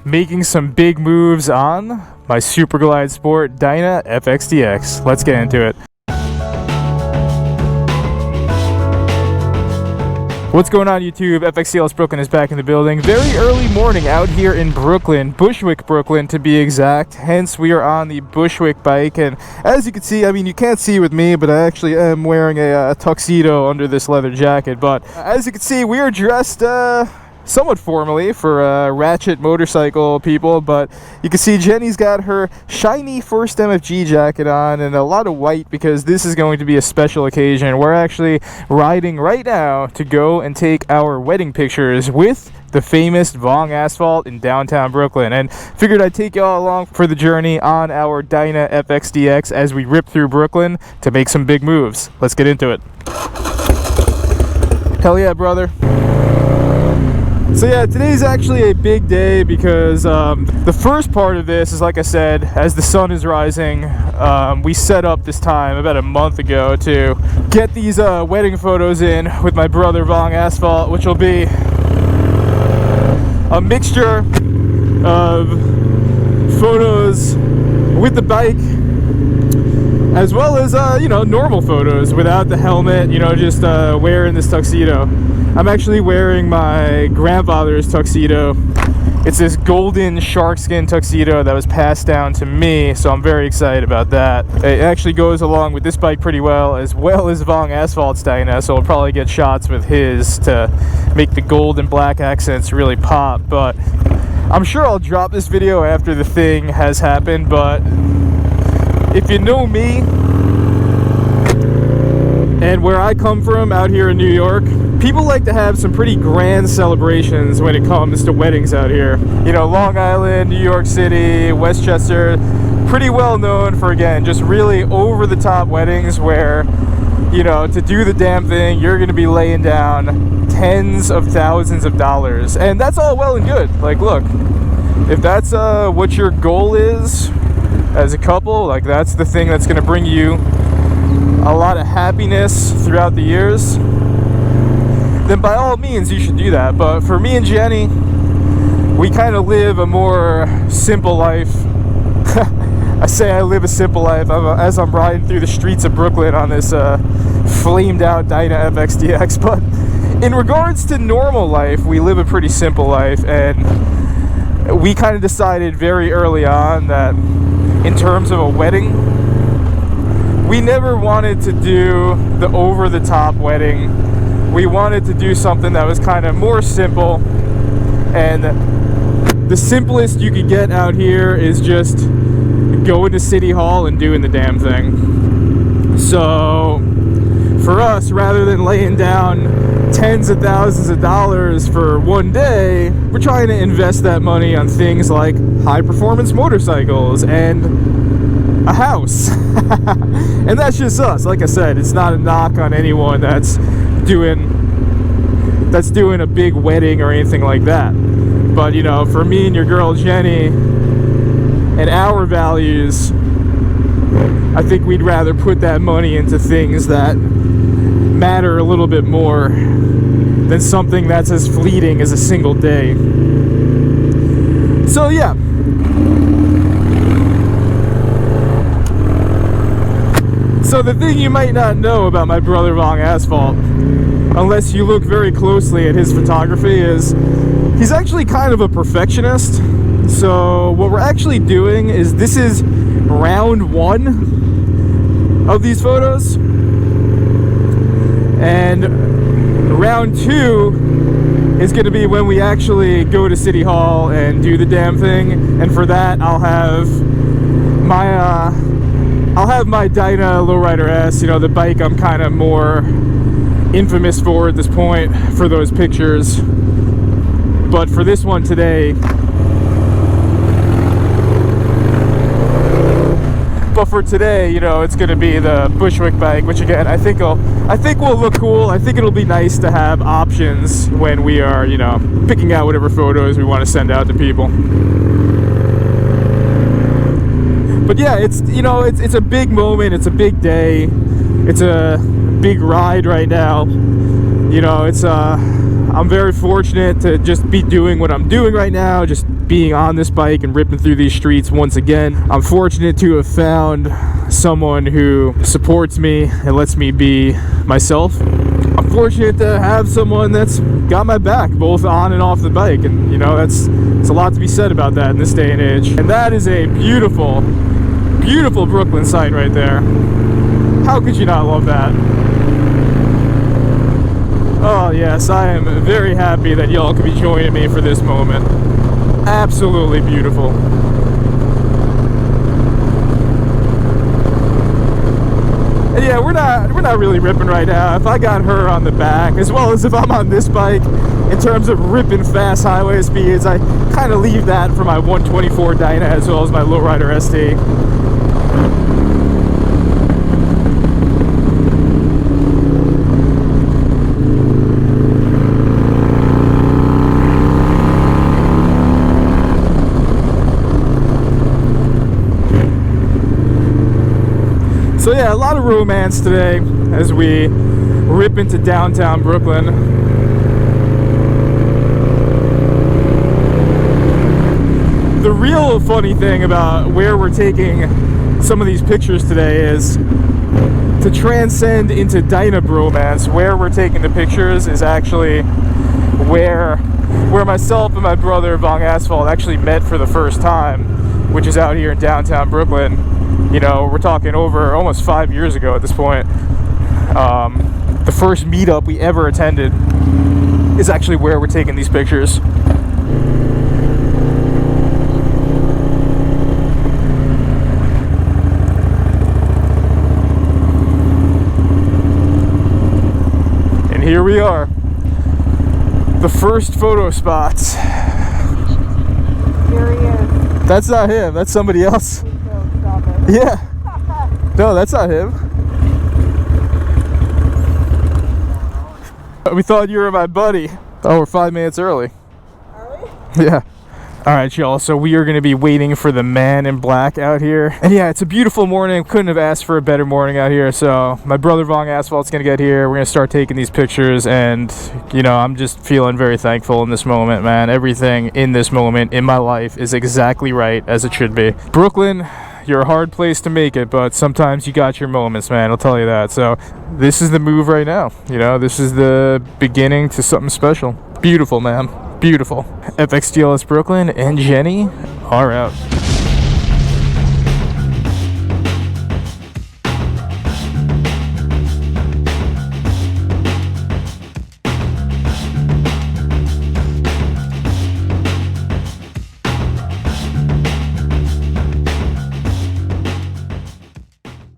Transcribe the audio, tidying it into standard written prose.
making some big moves on my Super Glide Sport Dyna FXDX. Let's get into it. What's going on, YouTube? FXDLS Brooklyn is back in the building. Very early morning out here in Brooklyn, Bushwick, Brooklyn to be exact. Hence, we are on the Bushwick bike, and as you can see, I mean, you can't see with me, but I actually am wearing a tuxedo under this leather jacket. But as you can see, we are dressed somewhat formally for ratchet motorcycle people, but you can see Jenny's got her shiny first MFG jacket on and a lot of white because this is going to be a special occasion. We're actually riding right now to go and take our wedding pictures with the famous Vong Asphalt in downtown Brooklyn, and figured I'd take y'all along for the journey on our Dyna FXDX as we rip through Brooklyn to make some big moves. Let's get into it. Hell yeah, brother. So yeah, today's actually a big day because the first part of this is, like I said, as the sun is rising, we set up this time about a month ago to get these wedding photos in with my brother Vong Asphalt, which will be a mixture of photos with the bike as well as, you know, normal photos without the helmet, you know, just wearing this tuxedo. I'm actually wearing my grandfather's tuxedo. It's this golden sharkskin tuxedo that was passed down to me, so I'm very excited about that. It actually goes along with this bike pretty well as Vong Asphalt's Dyna, so we'll probably get shots with his to make the gold and black accents really pop. But I'm sure I'll drop this video after the thing has happened, but if you know me and where I come from out here in New York, people like to have some pretty grand celebrations when it comes to weddings out here. You know, Long Island, New York City, Westchester, pretty well known for, again, just really over-the-top weddings where, you know, to do the damn thing, you're going to be laying down tens of thousands of dollars. And that's all well and good. Like, look, if that's what your goal is as a couple, like, that's the thing that's going to bring you a lot of happiness throughout the years, then by all means you should do that. But for me and Jenny, we kind of live a more simple life. I say I live a simple life as I'm riding through the streets of Brooklyn on this flamed out Dyna FXDX. But in regards to normal life, we live a pretty simple life, and we kind of decided very early on that in terms of a wedding, we never wanted to do the over-the-top wedding. We wanted to do something that was kind of more simple, and the simplest you could get out here is just going to City Hall and doing the damn thing. So for us, rather than laying down tens of thousands of dollars for one day, we're trying to invest that money on things like high-performance motorcycles and a house. And that's just us. Like I said, it's not a knock on anyone that's doing a big wedding or anything like that. But, you know, for me and your girl Jenny and our values, I think we'd rather put that money into things that matter a little bit more than something that's as fleeting as a single day. So yeah, so the thing you might not know about my brother Vong Asphalt, unless you look very closely at his photography, is he's actually kind of a perfectionist. So what we're actually doing is, this is round one of these photos, and round two is going to be when we actually go to City Hall and do the damn thing. And for that, I'll have my Dyna Lowrider S, you know, the bike I'm kind of more infamous for at this point, for those pictures. But for this one today, you know, it's going to be the Bushwick bike, which again, I think will look cool. I think it'll be nice to have options when we are, you know, picking out whatever photos we want to send out to people. But yeah, it's, you know, it's a big moment, it's a big day, it's a big ride right now. You know, it's I'm very fortunate to just be doing what I'm doing right now, just being on this bike and ripping through these streets once again. I'm fortunate to have found someone who supports me and lets me be myself. I'm fortunate to have someone that's got my back both on and off the bike, and you know, it's a lot to be said about that in this day and age. And that is a beautiful, beautiful Brooklyn sight right there. How could you not love that? Oh yes, I am very happy that y'all could be joining me for this moment. Absolutely beautiful. And yeah, we're not really ripping right now. If I got her on the back, as well as if I'm on this bike, in terms of ripping fast highway speeds, I kind of leave that for my 124 Dyna as well as my Lowrider ST. So yeah, a lot of romance today as we rip into downtown Brooklyn. The real funny thing about where we're taking some of these pictures today is to transcend into Dyna bromance. Where we're taking the pictures is actually where myself and my brother Vong Asphalt actually met for the first time, which is out here in downtown Brooklyn. You know, we're talking over almost 5 years ago at this point. The first meetup we ever attended is actually where we're taking these pictures. And here we are. The first photo spots. Here he is. That's not him, that's somebody else. Yeah. No, that's not him. We thought you were my buddy. Oh, we're 5 minutes early. Are we? Yeah. Alright, y'all, so we are going to be waiting for the man in black out here. And yeah, it's a beautiful morning. Couldn't have asked for a better morning out here. So my brother Vong Asphalt's going to get here. We're going to start taking these pictures. And, you know, I'm just feeling very thankful in this moment, man. Everything in this moment in my life is exactly right as it should be. Brooklyn, you're a hard place to make it, but sometimes you got your moments, man. I'll tell you that. So this is the move right now. You know, this is the beginning to something special. Beautiful, man. Beautiful. FXDLS Brooklyn and Jenny are out.